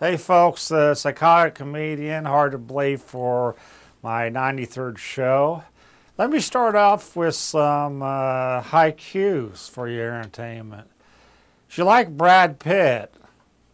Hey folks, Psychotic comedian, hard to believe for my 93rd show. Let me start off with some high cues for your entertainment. She liked Brad Pitt.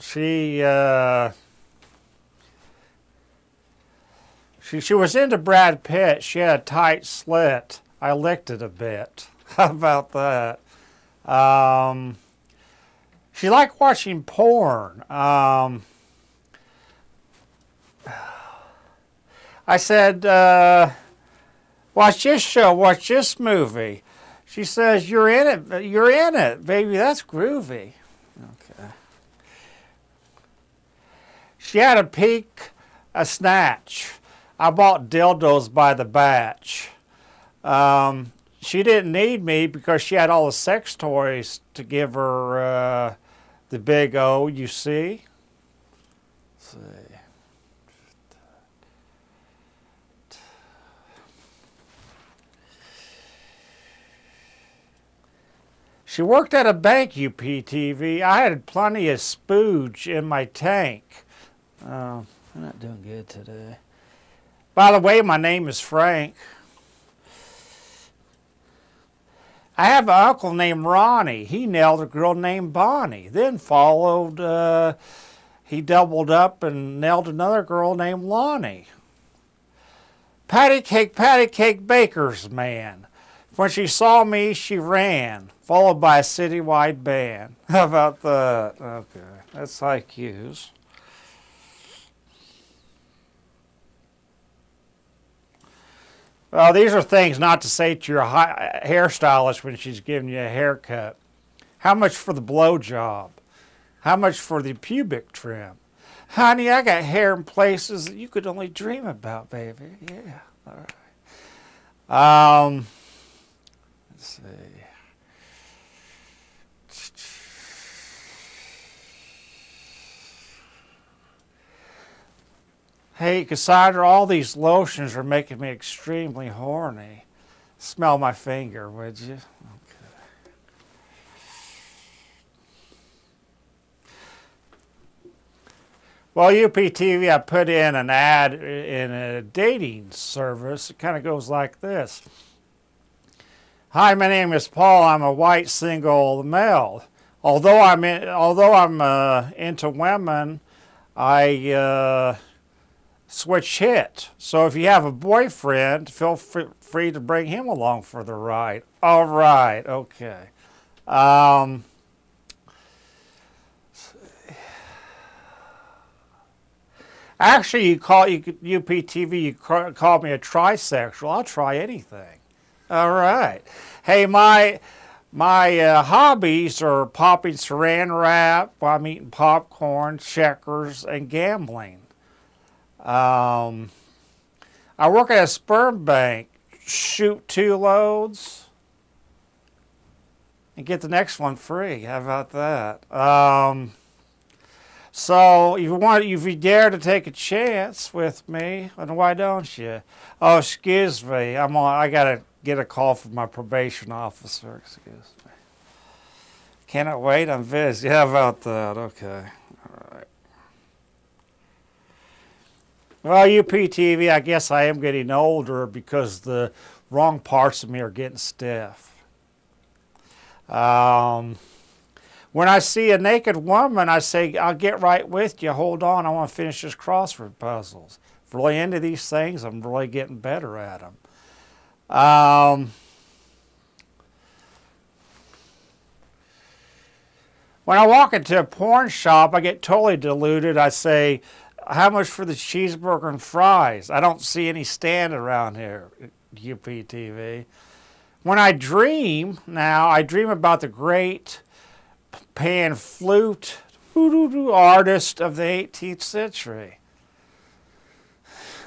She was into Brad Pitt. She had a tight slit. I licked it a bit. How about that? She liked watching porn. I said, watch this show, watch this movie. She says, you're in it, baby, that's groovy. Okay. She had a peek, a snatch. I bought dildos by the batch. She didn't need me because she had all the sex toys to give her the big O, you see? Let's see. She worked at a bank, UPTV. I had plenty of spooge in my tank. I'm not doing good today. By the way, my name is Frank. I have an uncle named Ronnie. He nailed a girl named Bonnie. Then followed, he doubled up and nailed another girl named Lonnie. Patty cake, baker's man. When she saw me, she ran, followed by a citywide band. How about that? Okay, that's high cues. Well, these are things not to say to your hairstylist when she's giving you a haircut. How much for the blowjob? How much for the pubic trim? Honey, I got hair in places that you could only dream about, baby. Yeah, all right. Let's see. Hey, Cassandra, all these lotions are making me extremely horny. Smell my finger, would you? Okay. Well, UPTV, I put in an ad in a dating service. It kind of goes like this. Hi, my name is Paul. I'm a white single male. Although I'm into women, I switch hit. So if you have a boyfriend, feel free to bring him along for the ride. All right, okay. Actually, UPTV, you call me a trisexual. I'll try anything. All right. Hey, my hobbies are popping saran wrap while I'm eating popcorn, checkers, and gambling. I work at a sperm bank. Shoot 2 loads and get the next one free. How about that? So if you dare to take a chance with me, then why don't you? Oh, excuse me. I gotta get a call from my probation officer. Excuse me. Cannot wait. I'm busy. How about that? Okay. All right. Well, UPTV, I guess I am getting older because the wrong parts of me are getting stiff. When I see a naked woman, I say, I'll get right with you. Hold on, I want to finish this crossword puzzles. I'm really into these things. I'm really getting better at them. When I walk into a porn shop, I get totally deluded. I say, how much for the cheeseburger and fries? I don't see any stand around here, UPTV. When I dream now, I dream about the great pan flute artist of the 18th century.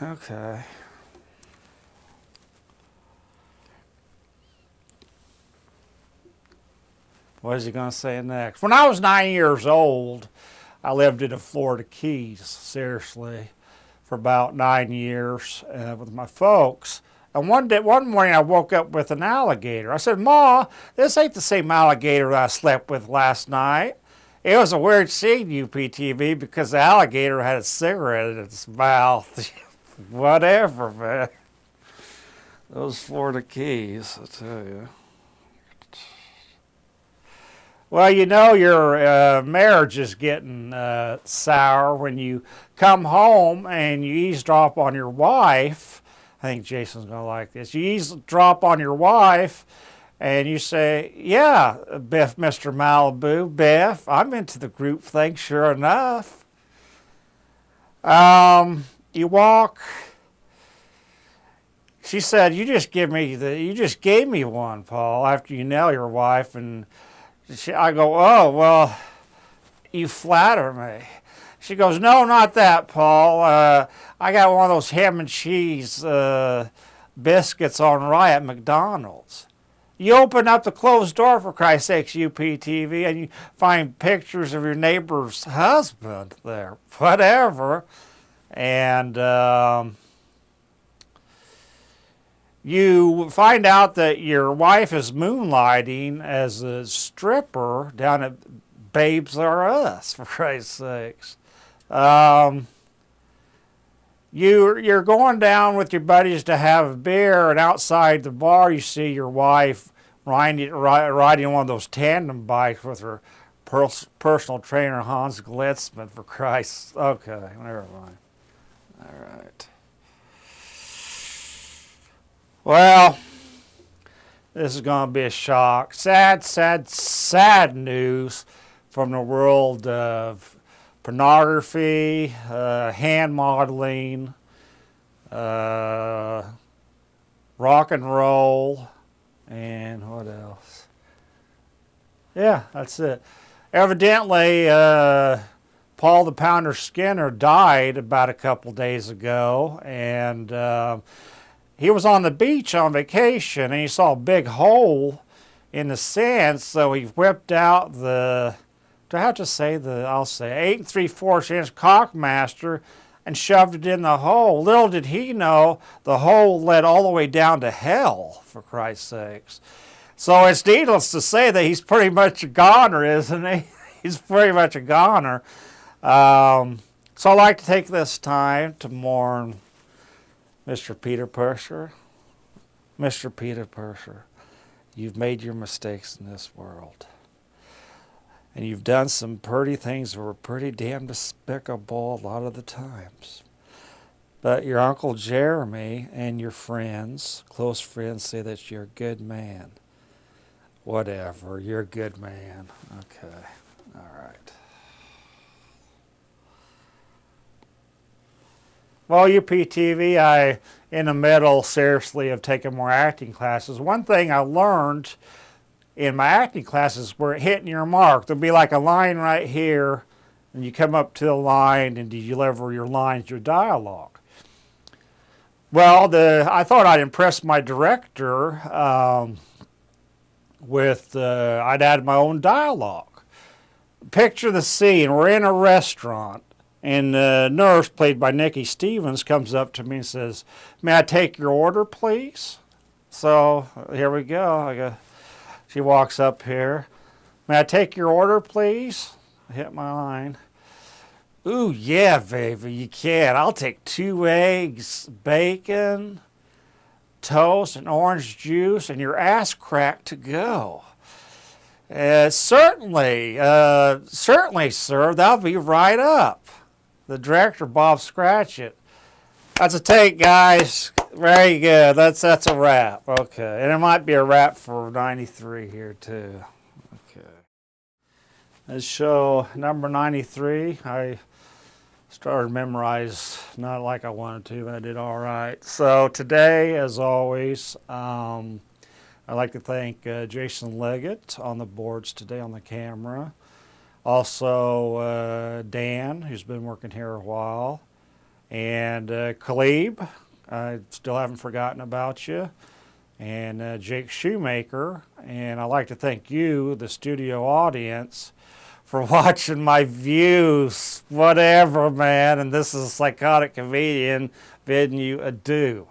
Okay. What is he going to say next? When I was 9 years old, I lived in the Florida Keys, seriously, for about 9 years with my folks. And one morning I woke up with an alligator. I said, Ma, this ain't the same alligator that I slept with last night. It was a weird scene, UPTV, because the alligator had a cigarette in its mouth. Whatever, man. Those Florida Keys, I tell you. Well, you know your marriage is getting sour when you come home and you eavesdrop on your wife. I think Jason's going to like this. You eavesdrop on your wife and you say, yeah, Biff, Mr. Malibu, Biff, I'm into the group thing, sure enough. You walk. She said, you just gave me one, Paul, after you nail your wife. And I go, oh, well, you flatter me. She goes, no, not that, Paul. I got one of those ham and cheese biscuits on rye at McDonald's. You open up the closed door, for Christ's sakes, UPTV, and you find pictures of your neighbor's husband there. Whatever. And you find out that your wife is moonlighting as a stripper down at Babes R Us, for Christ's sakes. You're going down with your buddies to have a beer, and outside the bar you see your wife riding one of those tandem bikes with her personal trainer Hans Glitzman, for Christ's. Okay, never mind. All right. Well, this is going to be a shock. Sad, sad, sad news from the world of pornography, hand modeling, rock and roll, and what else? Yeah, that's it. Evidently, Paul the Pounder Skinner died about a couple days ago, and he was on the beach on vacation, and he saw a big hole in the sand, so he whipped out the, do I have to say I'll say 8 3/4 inch Cockmaster and shoved it in the hole. Little did he know the hole led all the way down to hell, for Christ's sakes. So it's needless to say that he's pretty much a goner, isn't he? He's pretty much a goner. So I'd like to take this time to mourn Mr. Peter Purser. Mr. Peter Purser, you've made your mistakes in this world. And you've done some pretty things that were pretty damn despicable a lot of the times. But your Uncle Jeremy and your friends, close friends, say that you're a good man. Whatever, you're a good man. Okay, all right. Well, UPTV, I, in the middle, seriously, of taking more acting classes. One thing I learned in my acting classes were hitting your mark. There'll be like a line right here, and you come up to the line and you deliver your lines, your dialogue. Well, I thought I'd impress my director with, I'd add my own dialogue. Picture the scene. We're in a restaurant, and the nurse, played by Nikki Stevens, comes up to me and says, may I take your order, please? So here we go. She walks up here. May I take your order, please? I hit my line. Ooh, yeah, baby, you can. I'll take 2 eggs, bacon, toast, and orange juice, and your ass crack to go. Certainly, sir. That'll be right up. The director, Bob Scratchett. That's a take, guys. Very good. That's a wrap. Okay. And it might be a wrap for 93 here, too. Okay. This show number 93, I started to memorize, not like I wanted to, but I did all right. So today, as always, I'd like to thank Jason Leggett on the boards today on the camera. Also, Dan, who's been working here a while. And Khalib, I still haven't forgotten about you, and Jake Shoemaker. And I'd like to thank you, the studio audience, for watching my views. Whatever, man. And this is a Psychotic Comedian bidding you adieu.